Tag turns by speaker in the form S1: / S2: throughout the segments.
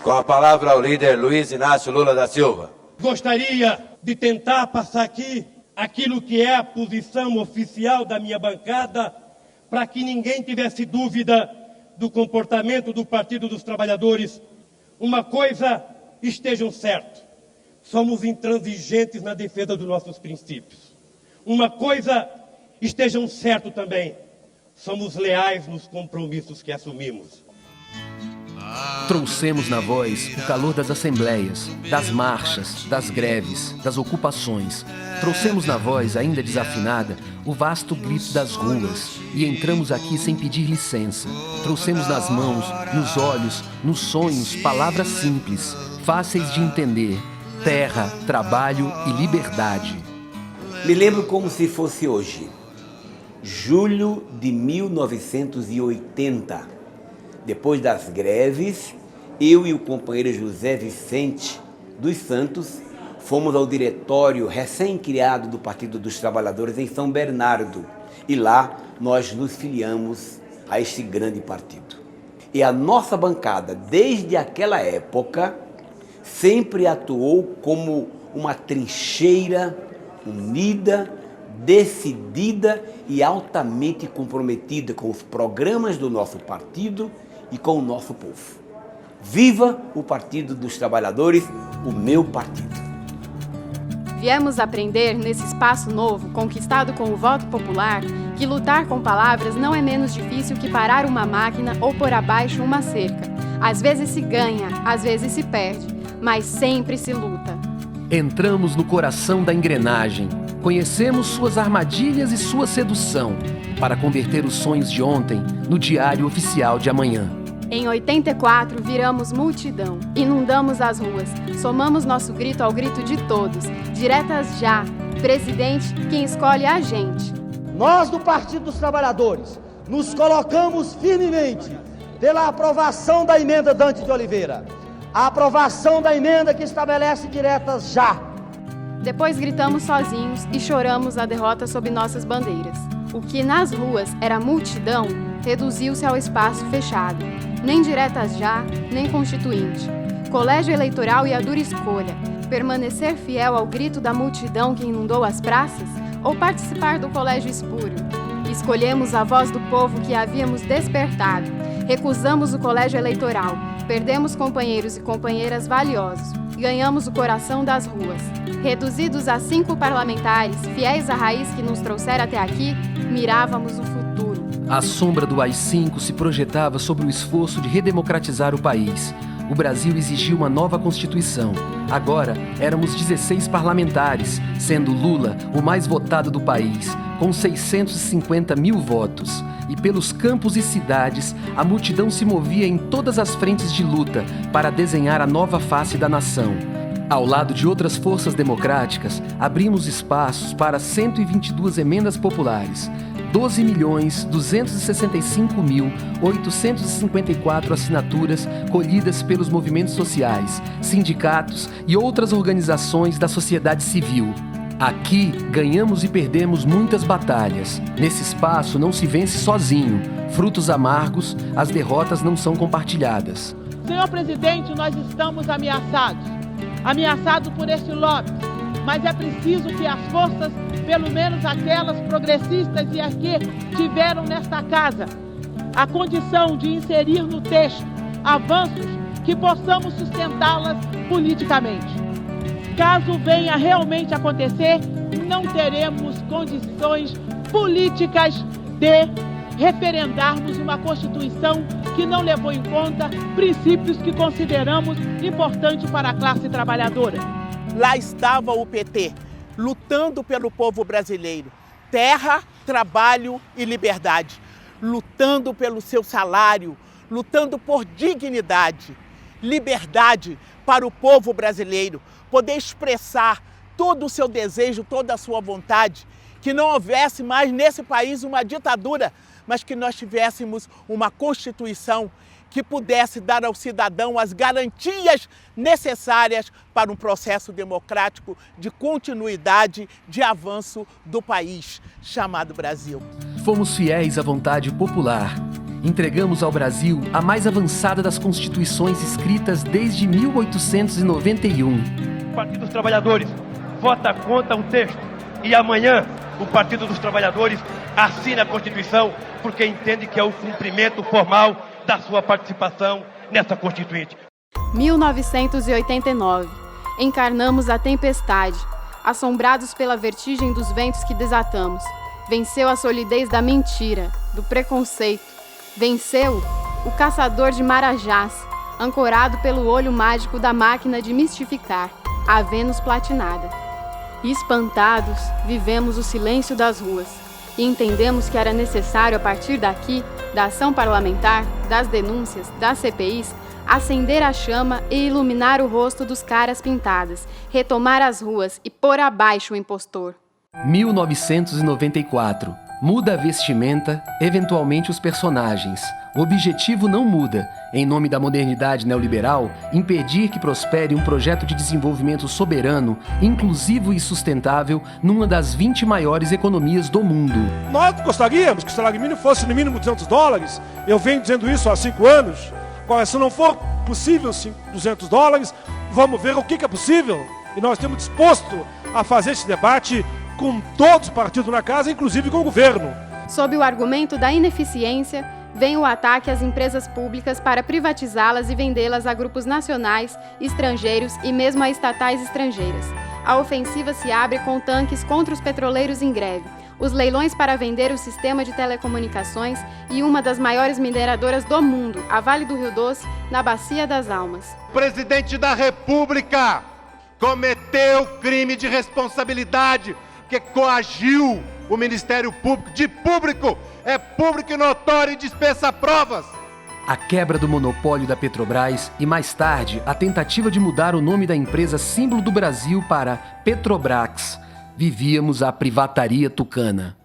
S1: Com a palavra ao líder Luiz Inácio Lula da Silva.
S2: Gostaria de tentar passar aqui aquilo que é a posição oficial da minha bancada, para que ninguém tivesse dúvida do comportamento do Partido dos Trabalhadores. Uma coisa estejam certos, somos intransigentes na defesa dos nossos princípios. Uma coisa estejam certos também, somos leais nos compromissos que assumimos.
S3: Trouxemos na voz o calor das assembleias, das marchas, das greves, das ocupações. Trouxemos na voz, ainda desafinada, o vasto grito das ruas e entramos aqui sem pedir licença. Trouxemos nas mãos, nos olhos, nos sonhos, palavras simples, fáceis de entender: terra, trabalho e liberdade.
S4: Me lembro como se fosse hoje, julho de 1980. Depois das greves, eu e o companheiro José Vicente dos Santos fomos ao diretório recém-criado do Partido dos Trabalhadores em São Bernardo. E lá nós nos filiamos a este grande partido. E a nossa bancada, desde aquela época, sempre atuou como uma trincheira unida, decidida e altamente comprometida com os programas do nosso partido e com o nosso povo. Viva o Partido dos Trabalhadores, o meu partido.
S5: Viemos aprender nesse espaço novo, conquistado com o voto popular, que lutar com palavras não é menos difícil que parar uma máquina ou pôr abaixo uma cerca. Às vezes se ganha, às vezes se perde, mas sempre se luta.
S3: Entramos no coração da engrenagem, conhecemos suas armadilhas e sua sedução, para converter os sonhos de ontem no diário oficial de amanhã.
S5: Em 84, viramos multidão, inundamos as ruas, somamos nosso grito ao grito de todos. Diretas já, presidente, quem escolhe é a gente.
S6: Nós do Partido dos Trabalhadores nos colocamos firmemente pela aprovação da emenda Dante de Oliveira, a aprovação da emenda que estabelece diretas já.
S5: Depois gritamos sozinhos e choramos a derrota sob nossas bandeiras. O que nas ruas era multidão, reduziu-se ao espaço fechado. Nem diretas já, nem constituinte. Colégio eleitoral e a dura escolha: permanecer fiel ao grito da multidão que inundou as praças ou participar do colégio espúrio? Escolhemos a voz do povo que havíamos despertado. Recusamos o colégio eleitoral. Perdemos companheiros e companheiras valiosos. Ganhamos o coração das ruas. Reduzidos a 5 parlamentares, fiéis à raiz que nos trouxera até aqui, mirávamos o futuro.
S3: A sombra do AI-5 se projetava sobre o esforço de redemocratizar o país. O Brasil exigiu uma nova Constituição. Agora, éramos 16 parlamentares, sendo Lula o mais votado do país, com 650 mil votos. E pelos campos e cidades, a multidão se movia em todas as frentes de luta para desenhar a nova face da nação. Ao lado de outras forças democráticas, abrimos espaços para 122 emendas populares, 12.265.854 assinaturas colhidas pelos movimentos sociais, sindicatos e outras organizações da sociedade civil. Aqui, ganhamos e perdemos muitas batalhas. Nesse espaço não se vence sozinho. Frutos amargos, as derrotas não são compartilhadas.
S7: Senhor presidente, nós estamos ameaçados por este lobby, mas é preciso que as forças, pelo menos aquelas progressistas e as que tiveram nesta casa a condição de inserir no texto avanços, que possamos sustentá-las politicamente. Caso venha realmente acontecer, não teremos condições políticas de referendarmos uma Constituição que não levou em conta princípios que consideramos importantes para a classe trabalhadora. Lá estava o PT, lutando pelo povo brasileiro. Terra, trabalho e liberdade. Lutando pelo seu salário, lutando por dignidade. Liberdade para o povo brasileiro poder expressar todo o seu desejo, toda a sua vontade. Que não houvesse mais nesse país uma ditadura, mas que nós tivéssemos uma Constituição que pudesse dar ao cidadão as garantias necessárias para um processo democrático de continuidade, de avanço do país chamado Brasil.
S3: Fomos fiéis à vontade popular. entregamos ao Brasil a mais avançada das constituições escritas desde 1891.
S2: O Partido dos Trabalhadores vota contra um texto e amanhã o Partido dos Trabalhadores assina a Constituição porque entende que é o cumprimento formal da sua participação nessa Constituinte.
S5: 1989. Encarnamos a tempestade, assombrados pela vertigem dos ventos que desatamos. Venceu a solidez da mentira, do preconceito. Venceu o caçador de marajás, ancorado pelo olho mágico da máquina de mistificar, a Vênus platinada. Espantados, vivemos o silêncio das ruas e entendemos que era necessário, a partir daqui, da ação parlamentar, das denúncias, das CPIs, acender a chama e iluminar o rosto dos caras pintadas, retomar as ruas e pôr abaixo o impostor.
S3: 1994. Muda a vestimenta, eventualmente os personagens. O objetivo não muda. Em nome da modernidade neoliberal, impedir que prospere um projeto de desenvolvimento soberano, inclusivo e sustentável numa das 20 maiores economias do mundo.
S8: Nós gostaríamos que o salário mínimo fosse no mínimo $200. Eu venho dizendo isso há 5 anos. Agora, se não for possível $200, vamos ver o que é possível. E nós estamos dispostos a fazer esse debate com todos os partidos na casa, inclusive com o governo.
S5: Sob o argumento da ineficiência, vem o ataque às empresas públicas para privatizá-las e vendê-las a grupos nacionais, estrangeiros e mesmo a estatais estrangeiras. A ofensiva se abre com tanques contra os petroleiros em greve, os leilões para vender o sistema de telecomunicações e uma das maiores mineradoras do mundo, a Vale do Rio Doce, na Bacia das Almas.
S9: O presidente da República cometeu crime de responsabilidade, que coagiu o Ministério Público. De público, é público e notório e dispensa provas.
S3: A quebra do monopólio da Petrobras e, mais tarde, a tentativa de mudar o nome da empresa símbolo do Brasil para Petrobrax. Vivíamos a privataria tucana.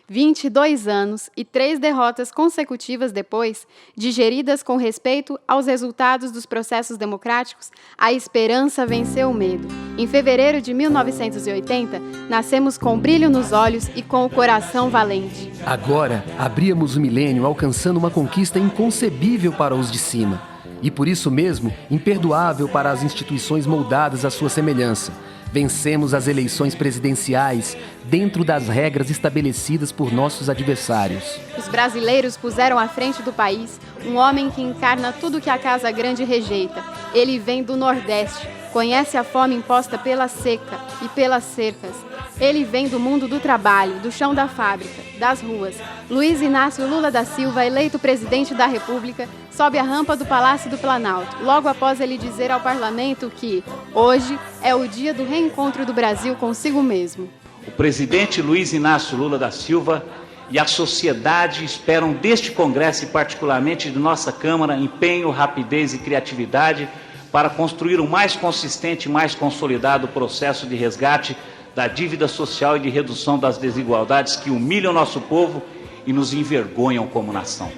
S5: 22 anos e 3 derrotas consecutivas depois, digeridas com respeito aos resultados dos processos democráticos, a esperança venceu o medo. Em fevereiro de 1980, nascemos com brilho nos olhos e com o coração valente.
S3: Agora, abríamos o milênio alcançando uma conquista inconcebível para os de cima. E por isso mesmo, imperdoável para as instituições moldadas à sua semelhança. Vencemos as eleições presidenciais dentro das regras estabelecidas por nossos adversários.
S5: Os brasileiros puseram à frente do país um homem que encarna tudo que a Casa Grande rejeita. Ele vem do Nordeste, conhece a fome imposta pela seca e pelas cercas. Ele vem do mundo do trabalho, do chão da fábrica, das ruas. Luiz Inácio Lula da Silva, eleito presidente da República, sobe a rampa do Palácio do Planalto, logo após ele dizer ao parlamento que hoje é o dia do reencontro do Brasil consigo mesmo.
S10: O presidente Luiz Inácio Lula da Silva e a sociedade esperam deste Congresso e particularmente de nossa Câmara empenho, rapidez e criatividade para construir um mais consistente e mais consolidado processo de resgate da dívida social e de redução das desigualdades que humilham nosso povo e nos envergonham como nação.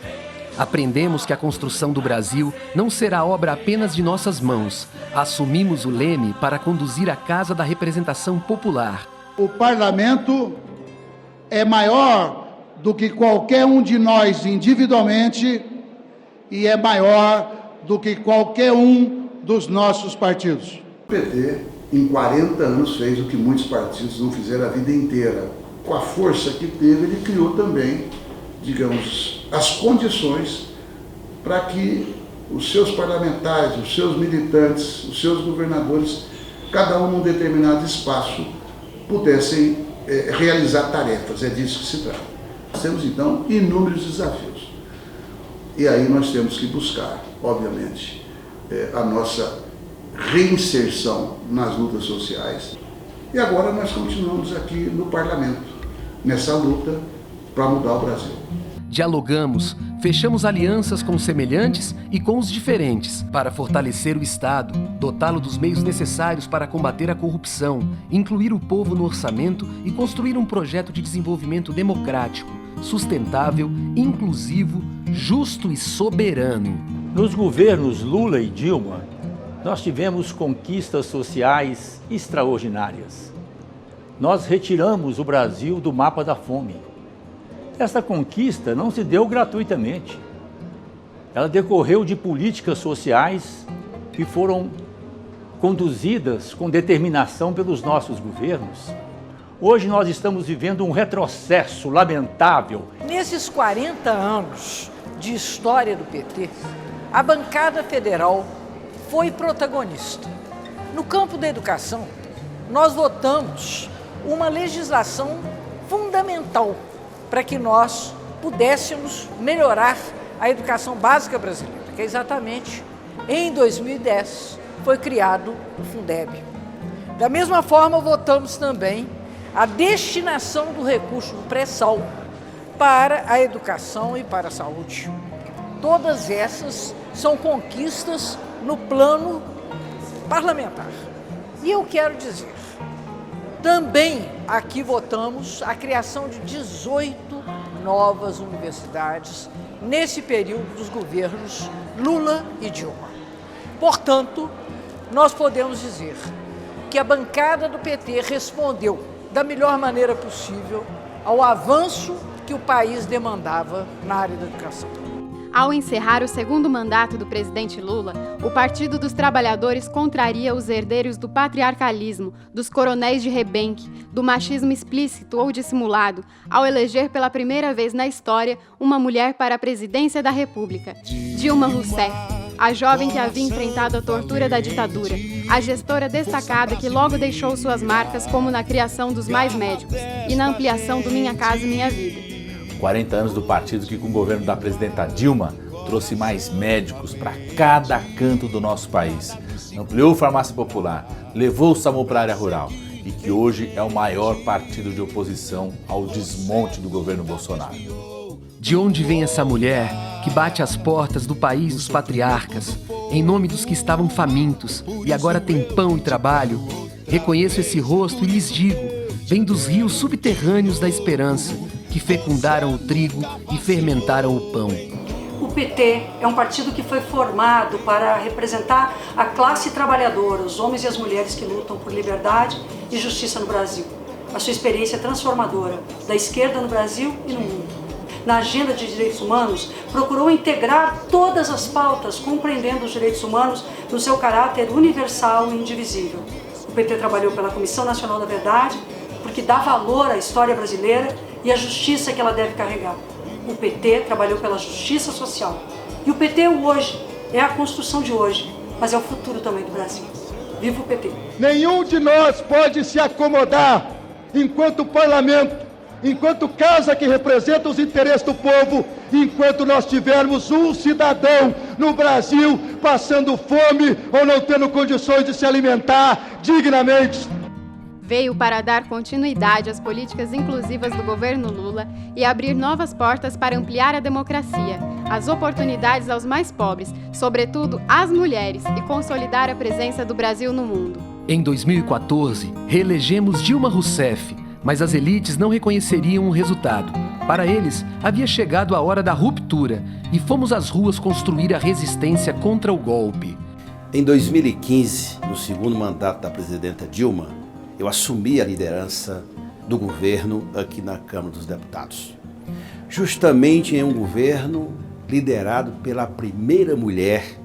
S3: Aprendemos que a construção do Brasil não será obra apenas de nossas mãos. Assumimos o leme para conduzir a Casa da Representação Popular.
S11: O parlamento é maior do que qualquer um de nós individualmente e é maior do que qualquer um dos nossos partidos.
S12: O PT, em 40 anos, fez o que muitos partidos não fizeram a vida inteira. Com a força que teve, ele criou também, digamos, as condições para que os seus parlamentares, os seus militantes, os seus governadores, cada um num determinado espaço, pudessem realizar tarefas. É disso que se trata. Nós temos, então, inúmeros desafios. E aí nós temos que buscar, obviamente, a nossa reinserção nas lutas sociais. E agora nós continuamos aqui no parlamento, nessa luta para mudar o Brasil.
S3: Dialogamos, fechamos alianças com os semelhantes e com os diferentes para fortalecer o Estado, dotá-lo dos meios necessários para combater a corrupção, incluir o povo no orçamento e construir um projeto de desenvolvimento democrático, sustentável, inclusivo, justo e soberano.
S13: Nos governos Lula e Dilma, nós tivemos conquistas sociais extraordinárias. Nós retiramos o Brasil do mapa da fome. Essa conquista não se deu gratuitamente. ela decorreu de políticas sociais que foram conduzidas com determinação pelos nossos governos. Hoje nós estamos vivendo um retrocesso lamentável.
S14: Nesses 40 anos de história do PT, a bancada federal foi protagonista. No campo da educação, nós votamos uma legislação fundamental para que nós pudéssemos melhorar a educação básica brasileira, que é exatamente em 2010 foi criado o Fundeb. Da mesma forma, votamos também a destinação do recurso do pré-sal para a educação e para a saúde. Todas essas são conquistas no plano parlamentar. E eu quero dizer, também aqui votamos a criação de 18 novas universidades nesse período dos governos Lula e Dilma. Portanto, nós podemos dizer que a bancada do PT respondeu da melhor maneira possível ao avanço que o país demandava na área da educação.
S5: Ao encerrar o segundo mandato do presidente Lula, o Partido dos Trabalhadores contraria os herdeiros do patriarcalismo, dos coronéis de rebenque, do machismo explícito ou dissimulado, ao eleger pela primeira vez na história uma mulher para a presidência da República, Dilma Rousseff, a jovem que havia enfrentado a tortura da ditadura, a gestora destacada que logo deixou suas marcas como na criação dos Mais Médicos e na ampliação do Minha Casa Minha Vida.
S15: 40 anos do partido que, com o governo da presidenta Dilma, trouxe mais médicos para cada canto do nosso país, ampliou farmácia popular, levou o SAMU para a área rural e que hoje é o maior partido de oposição ao desmonte do governo Bolsonaro.
S3: De onde vem essa mulher que bate as portas do país dos patriarcas, em nome dos que estavam famintos e agora tem pão e trabalho? Reconheço esse rosto e lhes digo, vem dos rios subterrâneos da esperança, que fecundaram o trigo e fermentaram o pão.
S16: O PT é um partido que foi formado para representar a classe trabalhadora, os homens e as mulheres que lutam por liberdade e justiça no Brasil. A sua experiência transformadora da esquerda no Brasil e no mundo. Na agenda de direitos humanos, procurou integrar todas as pautas, compreendendo os direitos humanos no seu caráter universal e indivisível. O PT trabalhou pela Comissão Nacional da Verdade, porque dá valor à história brasileira e à justiça que ela deve carregar. O PT trabalhou pela justiça social. E o PT hoje é a construção de hoje, mas é o futuro também do Brasil. Viva o PT!
S6: Nenhum de nós pode se acomodar enquanto parlamento, enquanto casa que representa os interesses do povo, enquanto nós tivermos um cidadão no Brasil passando fome ou não tendo condições de se alimentar dignamente.
S5: Veio para dar continuidade às políticas inclusivas do governo Lula e abrir novas portas para ampliar a democracia, as oportunidades aos mais pobres, sobretudo às mulheres, e consolidar a presença do Brasil no mundo.
S3: Em 2014, reelegemos Dilma Rousseff, mas as elites não reconheceriam o resultado. Para eles, havia chegado a hora da ruptura e fomos às ruas construir a resistência contra o golpe.
S17: Em 2015, no segundo mandato da presidenta Dilma, eu assumi a liderança do governo aqui na Câmara dos Deputados. Justamente em um governo liderado pela primeira mulher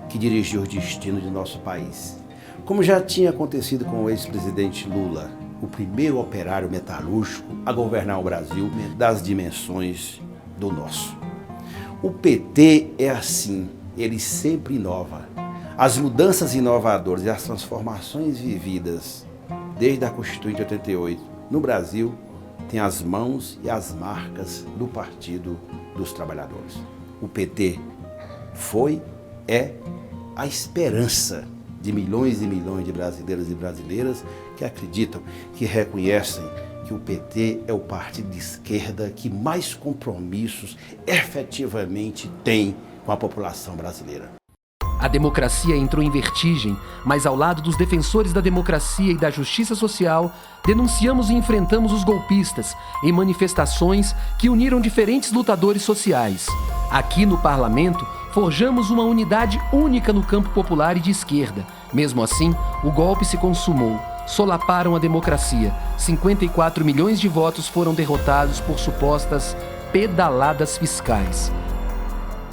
S17: que dirigiu o destino de nosso país. Como já tinha acontecido com o ex-presidente Lula, o primeiro operário metalúrgico a governar o Brasil das dimensões do nosso. O PT é assim, ele sempre inova. As mudanças inovadoras e as transformações vividas desde a Constituinte de 88, no Brasil, tem as mãos e as marcas do Partido dos Trabalhadores. O PT foi, é a esperança de milhões e milhões de brasileiros e brasileiras que acreditam, que reconhecem que o PT é o partido de esquerda que mais compromissos efetivamente tem com a população brasileira.
S3: A democracia entrou em vertigem, mas ao lado dos defensores da democracia e da justiça social, denunciamos e enfrentamos os golpistas em manifestações que uniram diferentes lutadores sociais. Aqui no parlamento, forjamos uma unidade única no campo popular e de esquerda. Mesmo assim, o golpe se consumou. Solaparam a democracia. 54 milhões de votos foram derrotados por supostas pedaladas fiscais.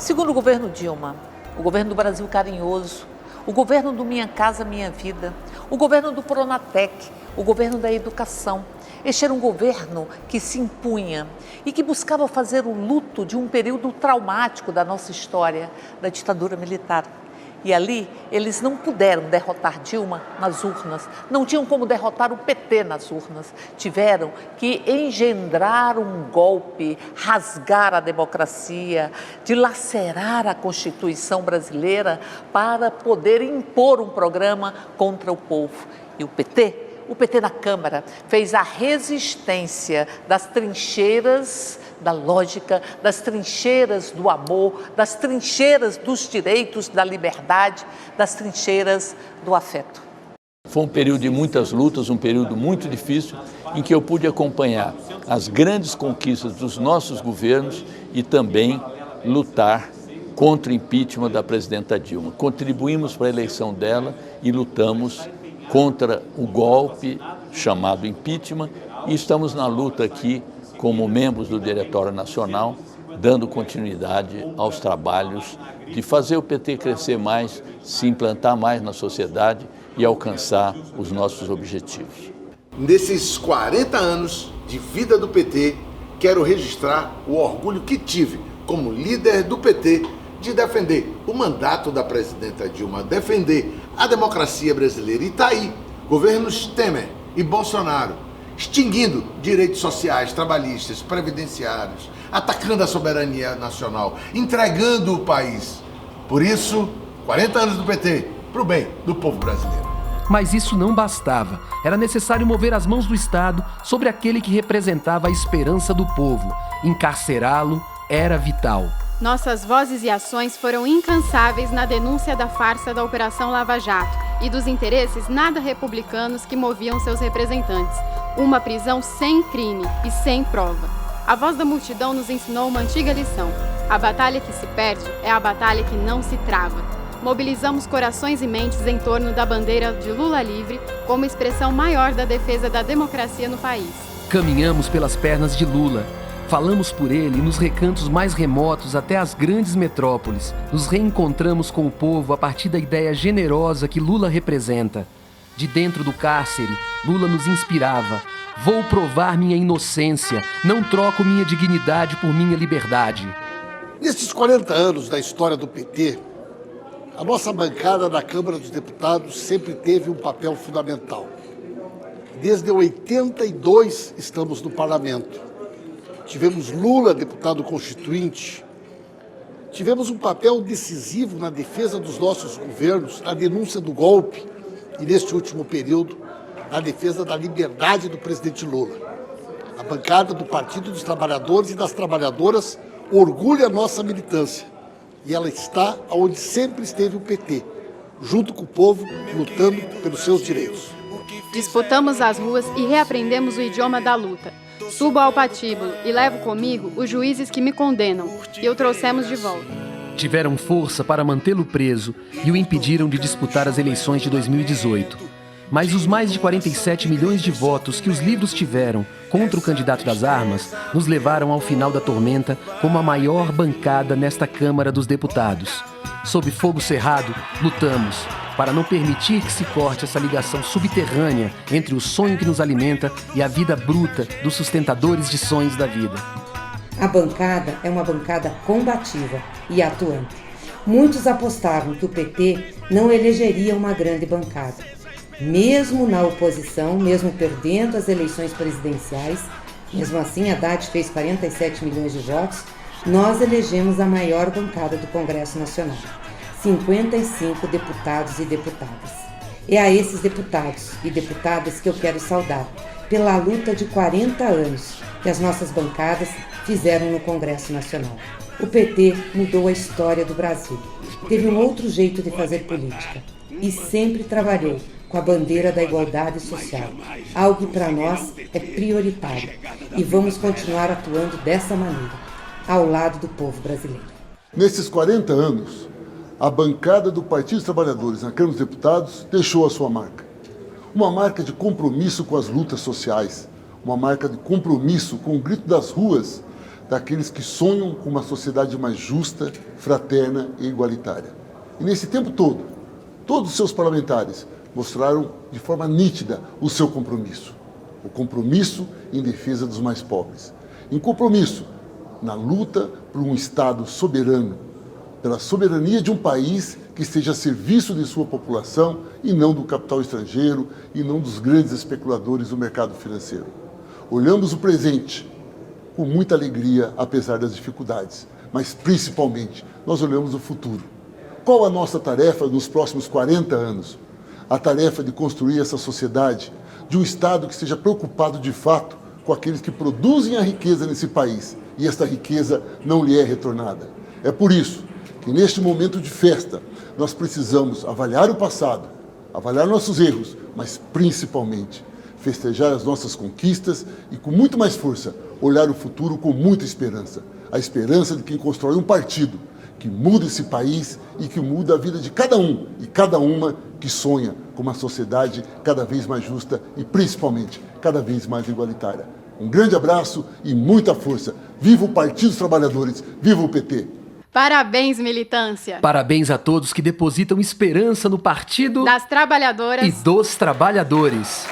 S14: Segundo o governo Dilma, o governo do Brasil Carinhoso, o governo do Minha Casa Minha Vida, o governo do Pronatec, o governo da Educação. Este era um governo que se impunha e que buscava fazer o luto de um período traumático da nossa história, da ditadura militar. E ali eles não puderam derrotar Dilma nas urnas, não tinham como derrotar o PT nas urnas. Tiveram que engendrar um golpe, rasgar a democracia, dilacerar a Constituição brasileira para poder impor um programa contra o povo. E o PT na Câmara fez a resistência das trincheiras da lógica, das trincheiras do amor, das trincheiras dos direitos, da liberdade, das trincheiras do afeto.
S18: Foi um período de muitas lutas, um período muito difícil, em que eu pude acompanhar as grandes conquistas dos nossos governos e também lutar contra o impeachment da presidenta Dilma. Contribuímos para a eleição dela e lutamos contra o golpe chamado impeachment e estamos na luta aqui como membros do Diretório Nacional, dando continuidade aos trabalhos de fazer o PT crescer mais, se implantar mais na sociedade e alcançar os nossos objetivos.
S19: Nesses 40 anos de vida do PT, quero registrar o orgulho que tive como líder do PT de defender o mandato da presidenta Dilma, defender a democracia brasileira. E está aí, governos Temer e Bolsonaro, extinguindo direitos sociais, trabalhistas, previdenciários, atacando a soberania nacional, entregando o país. Por isso, 40 anos do PT, para o bem do povo brasileiro.
S3: Mas isso não bastava. Era necessário mover as mãos do Estado sobre aquele que representava a esperança do povo. Encarcerá-lo era vital.
S5: Nossas vozes e ações foram incansáveis na denúncia da farsa da Operação Lava Jato e dos interesses nada republicanos que moviam seus representantes. Uma prisão sem crime e sem prova. A voz da multidão nos ensinou uma antiga lição. A batalha que se perde é a batalha que não se trava. Mobilizamos corações e mentes em torno da bandeira de Lula livre como expressão maior da defesa da democracia no país.
S3: Caminhamos pelas pernas de Lula. Falamos por ele nos recantos mais remotos até as grandes metrópoles. Nos reencontramos com o povo a partir da ideia generosa que Lula representa. De dentro do cárcere, Lula nos inspirava. Vou provar minha inocência, não troco minha dignidade por minha liberdade.
S11: Nesses 40 anos da história do PT, a nossa bancada na Câmara dos Deputados sempre teve um papel fundamental. Desde 82 estamos no parlamento. Tivemos Lula, deputado constituinte. Tivemos um papel decisivo na defesa dos nossos governos, na denúncia do golpe e, neste último período, na defesa da liberdade do presidente Lula. A bancada do Partido dos Trabalhadores e das Trabalhadoras orgulha a nossa militância e ela está onde sempre esteve o PT, junto com o povo, lutando pelos seus direitos.
S5: Disputamos as ruas e reaprendemos o idioma da luta. Subo ao patíbulo e levo comigo os juízes que me condenam, e o trouxemos de volta.
S3: Tiveram força para mantê-lo preso e o impediram de disputar as eleições de 2018. Mas os mais de 47 milhões de votos que os livros tiveram contra o candidato das armas nos levaram ao final da tormenta como a maior bancada nesta Câmara dos Deputados. Sob fogo cerrado, lutamos para não permitir que se corte essa ligação subterrânea entre o sonho que nos alimenta e a vida bruta dos sustentadores de sonhos da vida.
S20: A bancada é uma bancada combativa e atuante. Muitos apostavam que o PT não elegeria uma grande bancada. Mesmo na oposição, mesmo perdendo as eleições presidenciais, mesmo assim Haddad fez 47 milhões de votos, nós elegemos a maior bancada do Congresso Nacional, 55 deputados e deputadas. É a esses deputados e deputadas que eu quero saudar pela luta de 40 anos que as nossas bancadas fizeram no Congresso Nacional. O PT mudou a história do Brasil, teve um outro jeito de fazer política e sempre trabalhou com a bandeira da igualdade social, algo que para nós é prioritário e vamos continuar atuando dessa maneira, ao lado do povo brasileiro.
S6: Nesses 40 anos, a bancada do Partido dos Trabalhadores na Câmara dos Deputados deixou a sua marca. Uma marca de compromisso com as lutas sociais, uma marca de compromisso com o grito das ruas
S12: daqueles que sonham com uma sociedade mais justa, fraterna e igualitária. E nesse tempo todo, todos os seus parlamentares mostraram de forma nítida o seu compromisso. O compromisso em defesa dos mais pobres. Em compromisso na luta por um Estado soberano, pela soberania de um país que esteja a serviço de sua população e não do capital estrangeiro e não dos grandes especuladores do mercado financeiro. Olhamos o presente com muita alegria, apesar das dificuldades, mas principalmente nós olhamos o futuro. Qual a nossa tarefa nos próximos 40 anos? A tarefa de construir essa sociedade, de um Estado que esteja preocupado de fato com aqueles que produzem a riqueza nesse país e esta riqueza não lhe é retornada. É por isso que neste momento de festa nós precisamos avaliar o passado, avaliar nossos erros, mas principalmente festejar as nossas conquistas e com muito mais força olhar o futuro com muita esperança. A esperança de quem constrói um partido que muda esse país e que muda a vida de cada um e cada uma que sonha com uma sociedade cada vez mais justa e principalmente cada vez mais igualitária. Um grande abraço e muita força. Viva o Partido dos Trabalhadores, viva o PT!
S5: Parabéns, militância!
S3: Parabéns a todos que depositam esperança no Partido
S5: das Trabalhadoras
S3: e dos Trabalhadores.